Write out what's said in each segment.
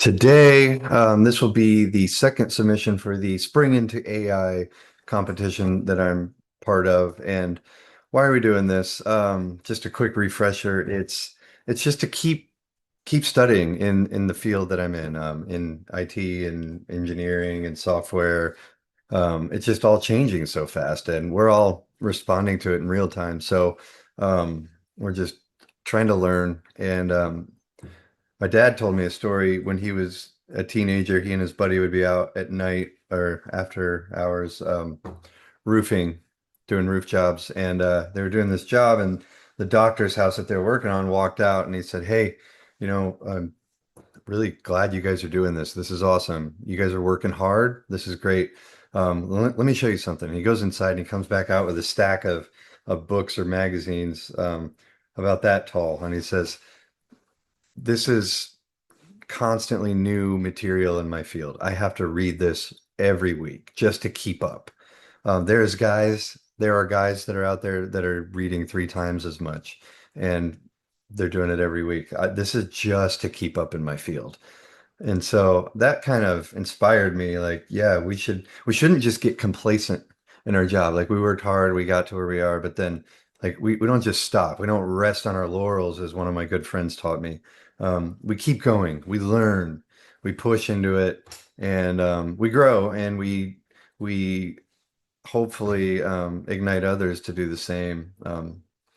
Today, this will be the second submission for the Spring into AI competition that I'm part of. And why are we doing this? Just a quick refresher. It's just to keep studying in the field that I'm in IT and engineering and software. It's just all changing so fast, and we're all responding to it in real time. So we're just trying to learn. And my dad told me a story when he was a teenager. He and his buddy would be out at night or after hours roofing, doing roof jobs. And they were doing this job, and the doctor's house that they were working on walked out and he said, "Hey, I'm really glad you guys are doing this. This is awesome. You guys are working hard. This is great. Let me show you something." He goes inside and he comes back out with a stack of books or magazines about that tall. And he says, "This is constantly new material in my field. I have to read this every week just to keep up." There are guys that are out there that are reading three times as much, and they're doing it every week. This is just to keep up in my field. And so that kind of inspired me, like, yeah, we shouldn't just get complacent in our job. Like we worked hard, we got to where we are, but then like we don't just stop. We don't rest on our laurels, as one of my good friends taught me. We keep going, we learn, we push into it, and we grow, and we hopefully ignite others to do the same.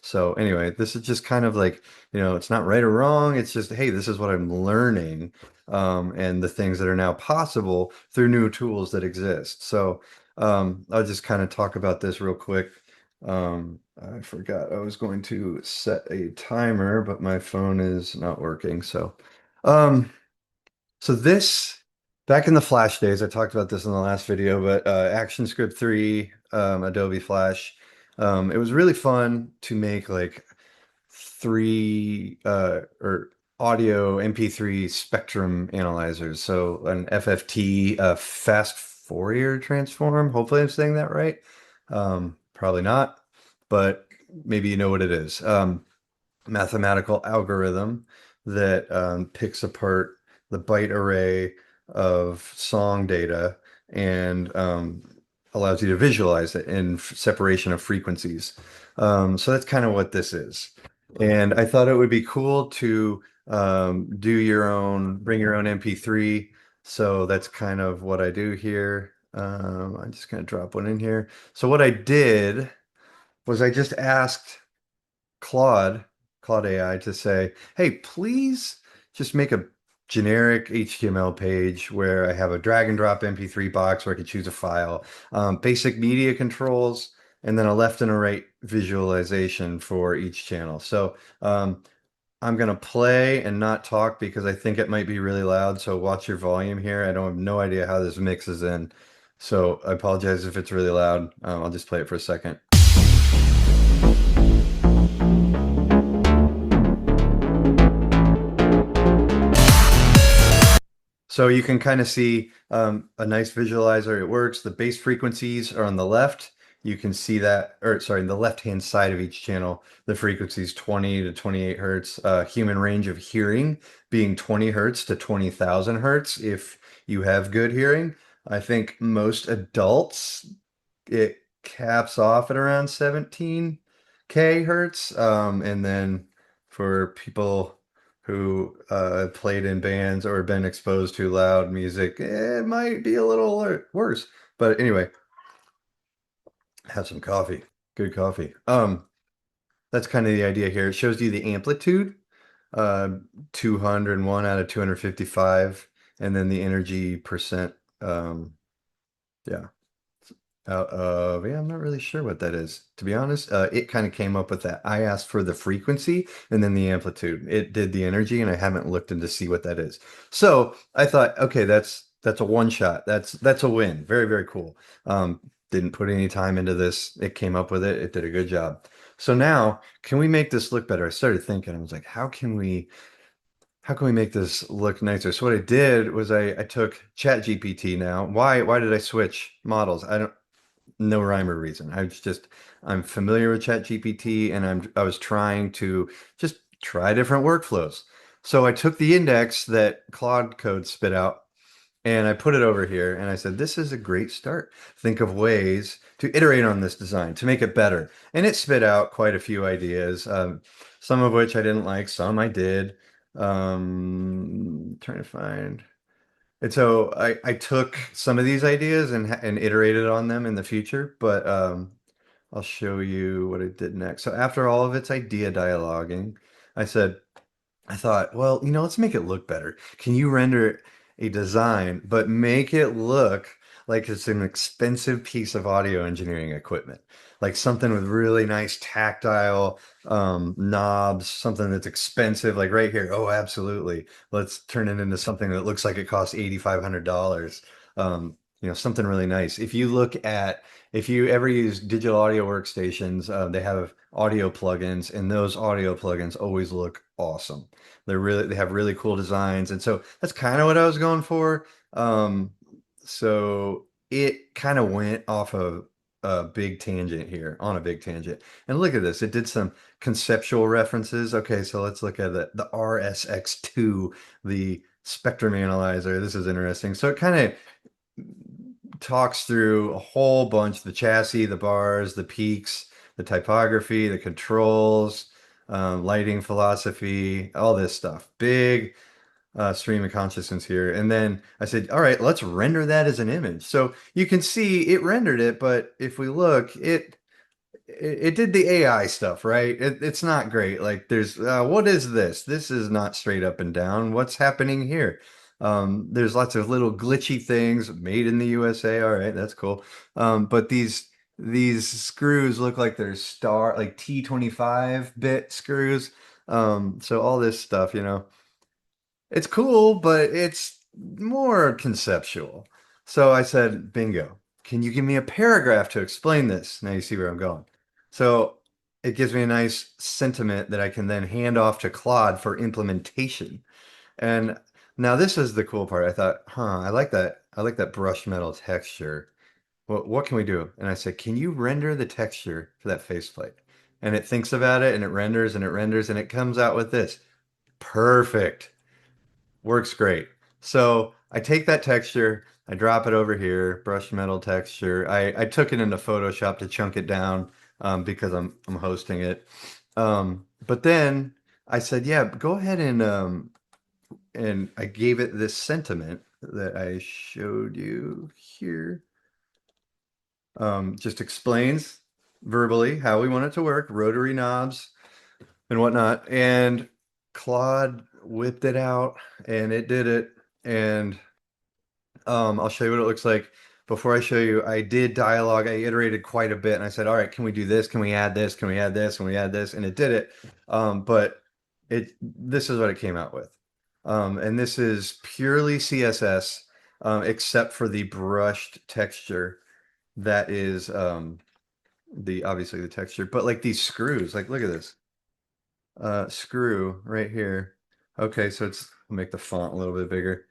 So anyway, this is just kind of like, it's not right or wrong. It's just, hey, this is what I'm learning, and the things that are now possible through new tools that exist. So I'll just kind of talk about this real quick. I forgot I was going to set a timer, but my phone is not working. Um, so this, back in the Flash days, I talked about this in the last video, but ActionScript 3, Adobe Flash, it was really fun to make like three or audio MP3 spectrum analyzers. So an FFT, fast Fourier transform. Hopefully I'm saying that right. Probably not, but maybe you know what it is. Mathematical algorithm that picks apart the byte array of song data and allows you to visualize it in separation of frequencies. So that's kind of what this is. And I thought it would be cool to bring your own MP3. So that's kind of what I do here. I'm just going to drop one in here. So what I did was I just asked Claude, Claude AI to say, "Hey, please just make a generic HTML page where I have a drag and drop MP3 box where I can choose a file, basic media controls, and then a left and a right visualization for each channel." So I'm going to play and not talk because I think it might be really loud. So watch your volume here. I don't have no idea how this mixes in. So I apologize if it's really loud. I'll just play it for a second. So you can kind of see a nice visualizer. It works. The base frequencies are on the left. You can see that, or sorry, the left-hand side of each channel, the frequencies 20 to 28 hertz, human range of hearing being 20 hertz to 20,000 hertz if you have good hearing. I think most adults, it caps off at around 17K hertz. And then for people who played in bands or been exposed to loud music, it might be a little worse. But anyway, have some coffee. Good coffee. That's kind of the idea here. It shows you the amplitude, uh, 201 out of 255, and then the energy percent. Yeah. Yeah, I'm not really sure what that is, to be honest. It kind of came up with that. I asked for the frequency and then the amplitude. It did the energy, and I haven't looked in to see what that is. So I thought, okay, that's a one shot. That's a win. Very, very cool. Didn't put any time into this. It came up with it. It did a good job. So now, can we make this look better? I started thinking, I was like, how can we make this look nicer? So what I did was I took ChatGPT now. Why did I switch models? I don't No rhyme or reason. I'm familiar with ChatGPT, and I was trying to just try different workflows. So I took the index that Claude Code spit out and I put it over here and I said, this is a great start. Think of ways to iterate on this design to make it better. And it spit out quite a few ideas, some of which I didn't like, some I did. Trying to find. And so I took some of these ideas and iterated on them in the future, but I'll show you what I did next. So after all of its idea dialoguing, I said, I thought, well, let's make it look better. Can you render a design, but make it look like it's an expensive piece of audio engineering equipment? Like something with really nice tactile knobs, something that's expensive, like right here. Oh, absolutely. Let's turn it into something that looks like it costs $8,500. Something really nice. If you ever use digital audio workstations, they have audio plugins, and those audio plugins always look awesome. They have really cool designs, and so that's kind of what I was going for. So it kind of went off of a big tangent here, on a big tangent. And look at this, it did some conceptual references. Okay, so let's look at the RSX2, the spectrum analyzer. This is interesting. So it kind of talks through a whole bunch, the chassis, the bars, the peaks, the typography, the controls, lighting philosophy, all this stuff. Big stream of consciousness here. And then I said, all right, let's render that as an image. So you can see it rendered it, but if we look, it did the AI stuff, right? It's not great. Like there's, what is this? This is not straight up and down. What's happening here? There's lots of little glitchy things made in the USA. All right, that's cool. But these screws look like they're like T25 bit screws. So all this stuff, it's cool, but it's more conceptual. So I said, bingo. Can you give me a paragraph to explain this? Now you see where I'm going. So it gives me a nice sentiment that I can then hand off to Claude for implementation. And now this is the cool part. I thought, I like that. I like that brushed metal texture. What can we do? And I said, can you render the texture for that faceplate? And it thinks about it and it renders and it renders and it comes out with this. Perfect. Works great. So I take that texture, I drop it over here, brushed metal texture. I took it into Photoshop to chunk it down because I'm hosting it. But then I said, yeah, go ahead and I gave it this sentiment that I showed you here. Just explains verbally how we want it to work, rotary knobs and whatnot. And Claude whipped it out and it did it. And I'll show you what it looks like. Before I show you, I did dialogue. I iterated quite a bit and I said, all right, can we do this? Can we add this? Can we add this? Can we add this? And it did it. But this is what it came out with. And this is purely CSS, except for the brushed texture that is obviously the texture, but like these screws, like look at this screw right here. Okay, so I'll make the font a little bit bigger.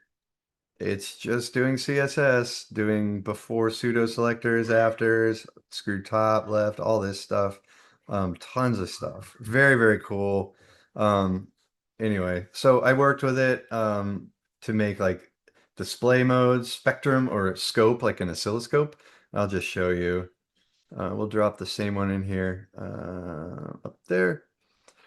It's just doing CSS, doing before pseudo selectors, afters, screw top, left, all this stuff. Tons of stuff. Very, very cool. Anyway, so I worked with it to make like display modes, spectrum or scope, like an oscilloscope. I'll just show you. We'll drop the same one in here up there.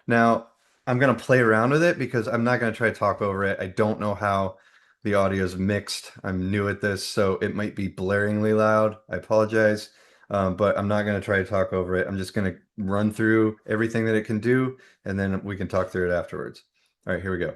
Now, I'm going to play around with it because I'm not going to try to talk over it. I don't know how the audio is mixed. I'm new at this, so it might be blaringly loud. I apologize, but I'm not going to try to talk over it. I'm just going to run through everything that it can do, and then we can talk through it afterwards. All right, here we go.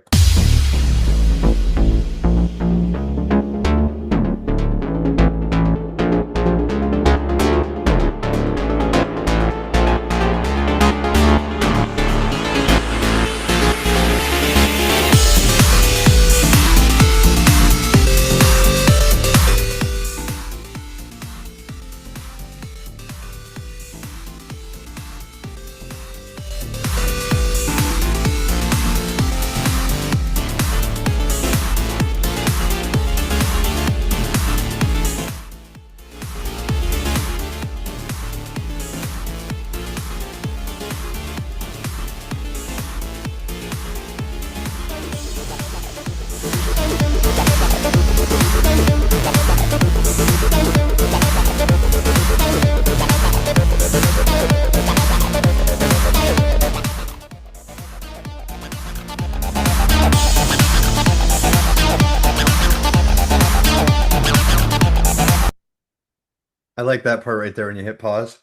I like that part right there when you hit pause.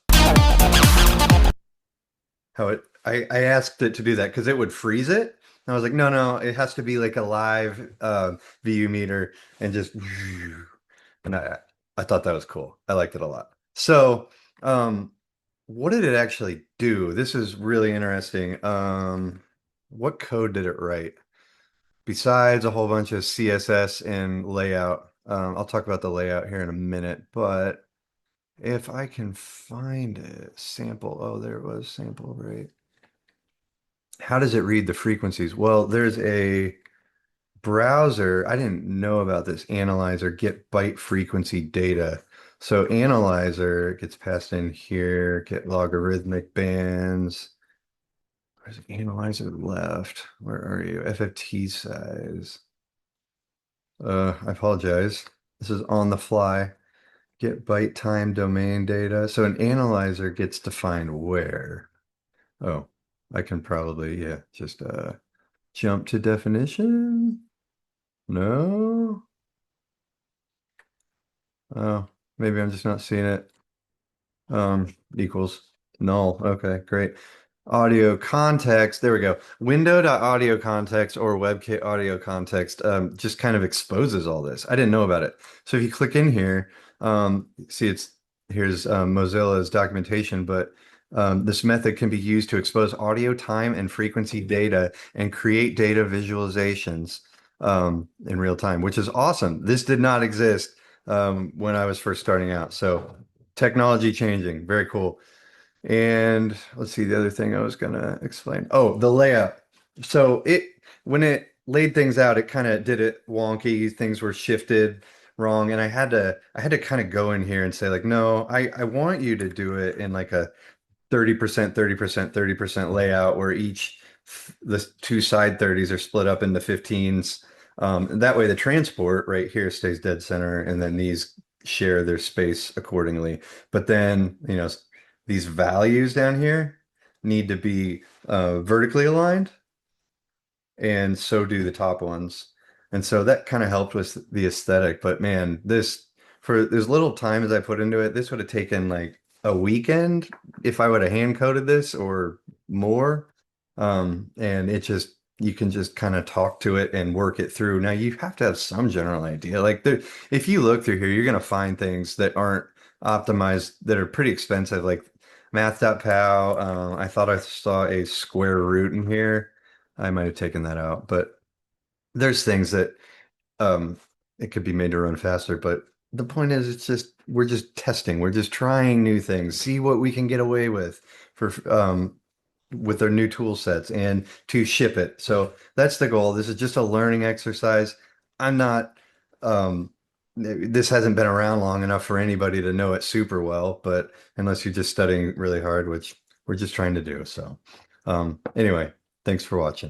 How I asked it to do that because it would freeze it. And I was like, no, no, it has to be like a live VU meter and just and I thought that was cool. I liked it a lot. So, what did it actually do? This is really interesting. What code did it write? Besides a whole bunch of CSS and layout. I'll talk about the layout here in a minute, but if I can find it, sample, oh, there it was, sample rate. How does it read the frequencies? Well, there's a browser. I didn't know about this analyzer, get byte frequency data. So analyzer gets passed in here, get logarithmic bands. Where's analyzer left? Where are you? FFT size. I apologize. This is on the fly. Get byte time domain data. So an analyzer gets defined where? Oh, I can probably, yeah, just jump to definition. No. Oh, maybe I'm just not seeing it. Equals null. Okay, great. Audio context. There we go. Window.audio context or WebKit audio context just kind of exposes all this. I didn't know about it. So if you click in here, see here's Mozilla's documentation, but this method can be used to expose audio time and frequency data and create data visualizations in real time, which is awesome. This did not exist when I was first starting out. So technology changing, very cool. And let's see, the other thing I was gonna explain. Oh, the layout. So when it laid things out, it kind of did it wonky. Things were shifted wrong, and I had to kind of go in here and say like, no, I want you to do it in like a 30%, 30%, 30% layout where the two side 30s are split up into 15s. And that way the transport right here stays dead center and then these share their space accordingly. But then, these values down here need to be vertically aligned and so do the top ones. And so that kind of helped with the aesthetic. But man, for as little time as I put into it, this would have taken like a weekend if I would have hand coded this or more. And you can just kind of talk to it and work it through. Now you have to have some general idea. Like if you look through here, you're going to find things that aren't optimized that are pretty expensive, like math.pow. I thought I saw a square root in here. I might have taken that out, but there's things that um it could be made to run faster. But the point is, we're just testing. We're just trying new things, see what we can get away with for with our new tool sets and to ship it. So that's the goal. This is just a learning exercise. I'm not this hasn't been around long enough for anybody to know it super well, but unless you're just studying really hard, which we're just trying to do. So anyway, thanks for watching.